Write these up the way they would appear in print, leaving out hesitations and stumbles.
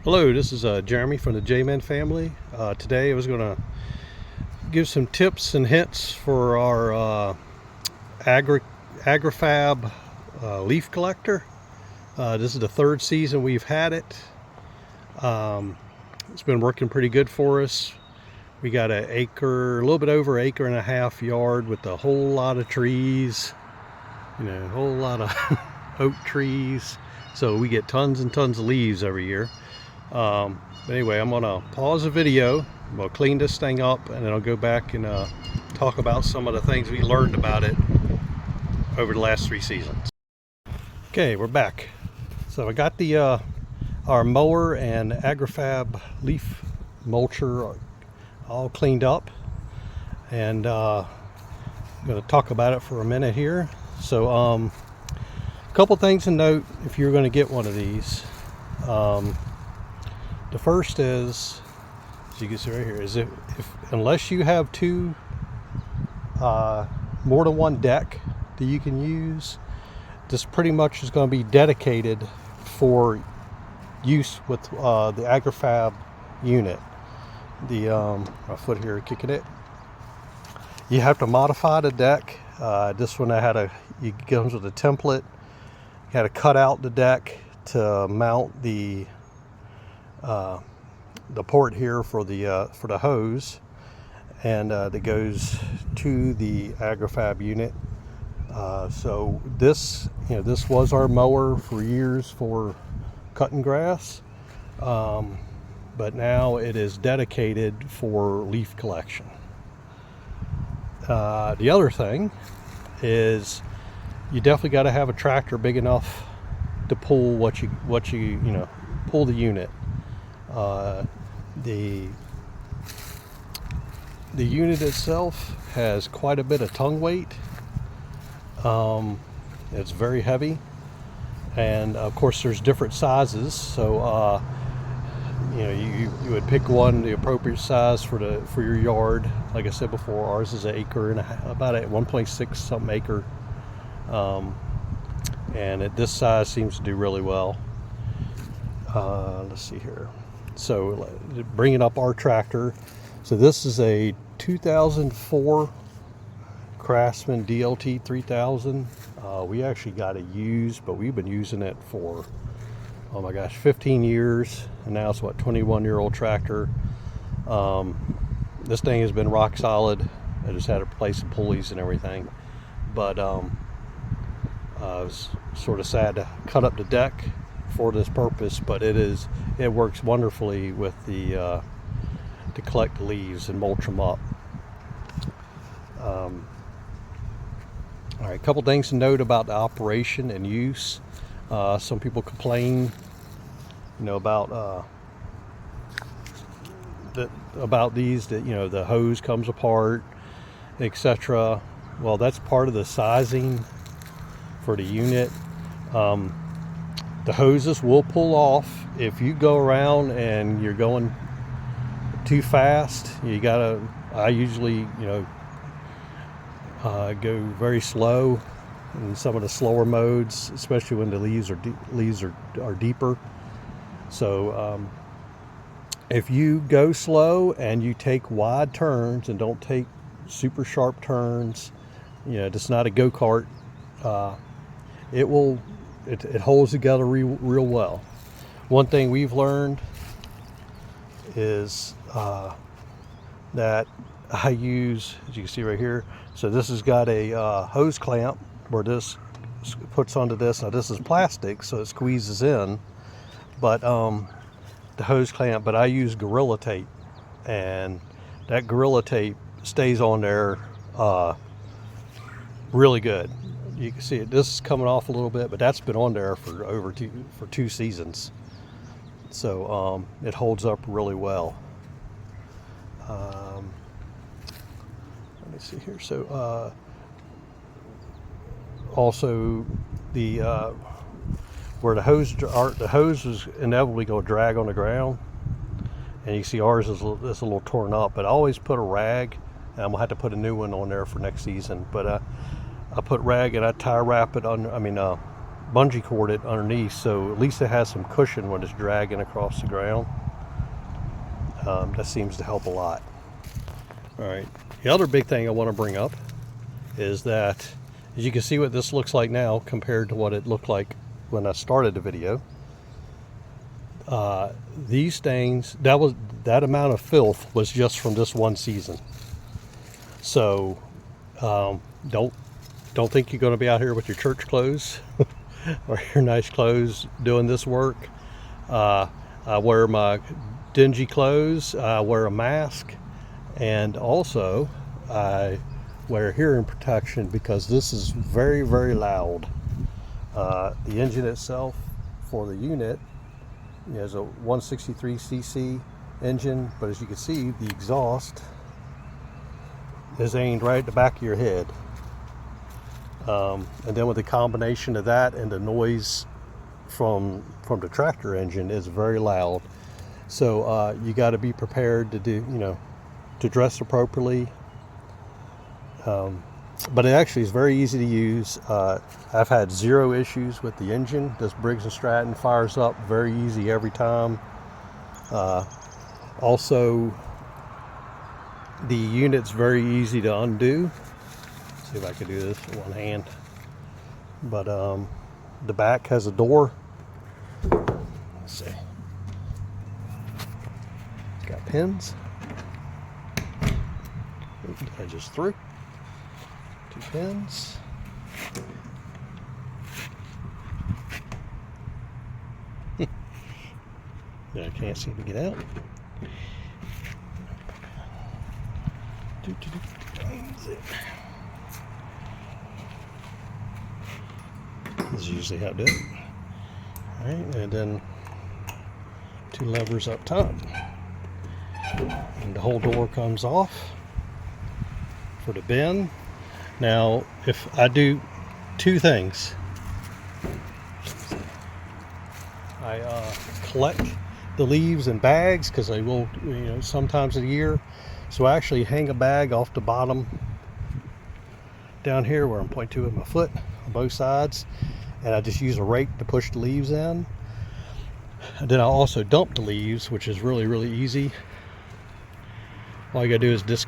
Hello, this is Jeremy from the JMEN family. Today I was going to give some tips and hints for our Agri-Fab leaf collector. This is the third season we've had it. It's been working pretty good for us. We got an acre, a little bit over acre and a half yard with a whole lot of trees, a whole lot of oak trees. So we get tons and tons of leaves every year. But anyway, I'm gonna pause the video. I'm gonna clean this thing up, and then I'll go back and talk about some of the things we learned about it over the last 3 seasons. Okay, we're back. So I got the our mower and Agri-Fab leaf mulcher all cleaned up, and I'm gonna talk about it for a minute here. So a couple things to note if you're going to get one of these. The first is, as you can see right here, is if unless you have more than one deck that you can use, this pretty much is going to be dedicated for use with the Agri-Fab unit. My foot here kicking it. You have to modify the deck. This one it comes with a template. You had to cut out the deck to mount the port here for the hose, and that goes to the Agri-Fab unit. So this was our mower for years for cutting grass, but now it is dedicated for leaf collection. The other thing is you definitely got to have a tractor big enough to pull pull the unit. The unit itself has quite a bit of tongue weight. It's very heavy, and of course there's different sizes. So you would pick one the appropriate size for your yard. Like I said before, ours is an acre and about a 1.6 something acre, and at this size seems to do really well. Let's see here. So bringing up our tractor. So this is a 2004 Craftsman DLT 3000. We actually got it used, but we've been using it for, oh my gosh, 15 years. And now it's 21-year-old tractor. This thing has been rock solid. I just had to replace some pulleys and everything. But I was sort of sad to cut up the deck for this purpose, but it works wonderfully with to collect the leaves and mulch them up. All right, a couple things to note about the operation and use. Some people complain, about these, that the hose comes apart, etc. Well, that's part of the sizing for the unit. The hoses will pull off if you go around and you're going too fast. I usually go very slow in some of the slower modes, especially when the leaves are deeper. So if you go slow and you take wide turns and don't take super sharp turns, it's not a go-kart, it holds together real well. One thing we've learned is that I use, as you can see right here, so this has got a hose clamp where this puts onto this. Now this is plastic, so it squeezes in, but the hose clamp, but I use Gorilla Tape, and that Gorilla Tape stays on there really good. You can see it, this is coming off a little bit, but that's been on there for two seasons. So it holds up really well. Let me see here. So also the where the hose is inevitably going to drag on the ground, and you see ours is a little torn up. But I always put a rag, and I'm gonna have to put a new one on there for next season. But I put rag and I tie wrap it on. bungee cord it underneath, so at least it has some cushion when it's dragging across the ground. That seems to help a lot. All right, the other big thing I want to bring up is that, as you can see what this looks like now compared to what it looked like when I started the video. These things, that amount of filth was just from this one season. So don't think you're going to be out here with your church clothes or your nice clothes doing this work. I wear my dingy clothes, I wear a mask, and also I wear hearing protection because this is very, very loud. The engine itself for the unit is a 163cc engine, but as you can see, the exhaust is aimed right at the back of your head. And then with the combination of that and the noise from the tractor engine is very loud. So you got to be prepared to do, to dress appropriately. But it actually is very easy to use. I've had zero issues with the engine. This Briggs & Stratton fires up very easy every time. Also, the unit's very easy to undo. Let's see if I can do this with one hand. But the back has a door. Let's see. It's got pins. I just threw 2 pins. I can't seem to get out. This is usually how I do it. All right, and then 2 levers up top, and the whole door comes off for the bin. Now, if I do 2 things, I collect the leaves in bags because I will, sometimes a year. So I actually hang a bag off the bottom down here where I'm pointing to with my foot on both sides, and I just use a rake to push the leaves in. And then I also dump the leaves, which is really, really easy. All you gotta do is take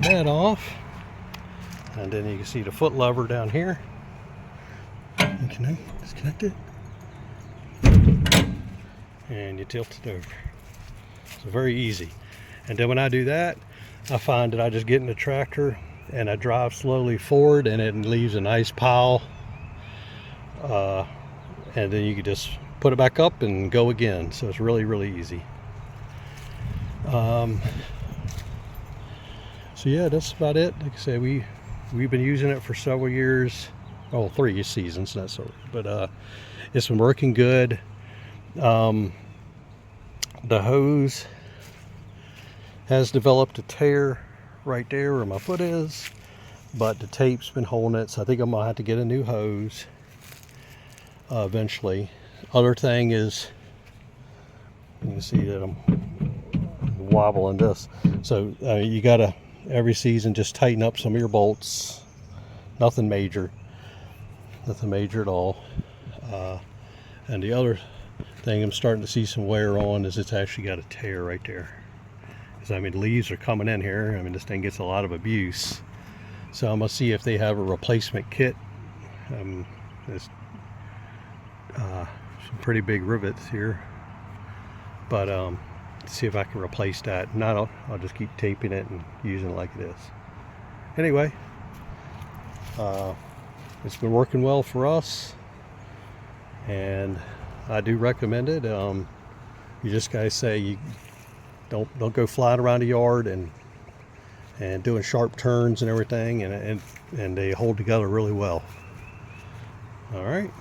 that off, and then you can see the foot lever down here. You can disconnect it, and you tilt it over. So very easy. And then when I do that, I find that I just get in the tractor and I drive slowly forward, and it leaves a nice pile. And then you can just put it back up and go again. So it's really, really easy. So yeah, that's about it. Like I said, we've been using it for several years. Oh, 3 seasons, not so, but it's been working good. The hose has developed a tear right there where my foot is, but the tape's been holding it, so I think I'm gonna have to get a new hose eventually. Other thing is, you can see that I'm wobbling this, so you gotta every season just tighten up some of your bolts. Nothing major at all. And the other thing I'm starting to see some wear on is it's actually got a tear right there. Because the leaves are coming in here. This thing gets a lot of abuse. So I'm gonna see if they have a replacement kit. There's some pretty big rivets here, but see if I can replace that. And I'll just keep taping it and using it like it is. Anyway, it's been working well for us, and I do recommend it. You just gotta say, you don't go flying around the yard and doing sharp turns and everything, and they hold together really well. All right.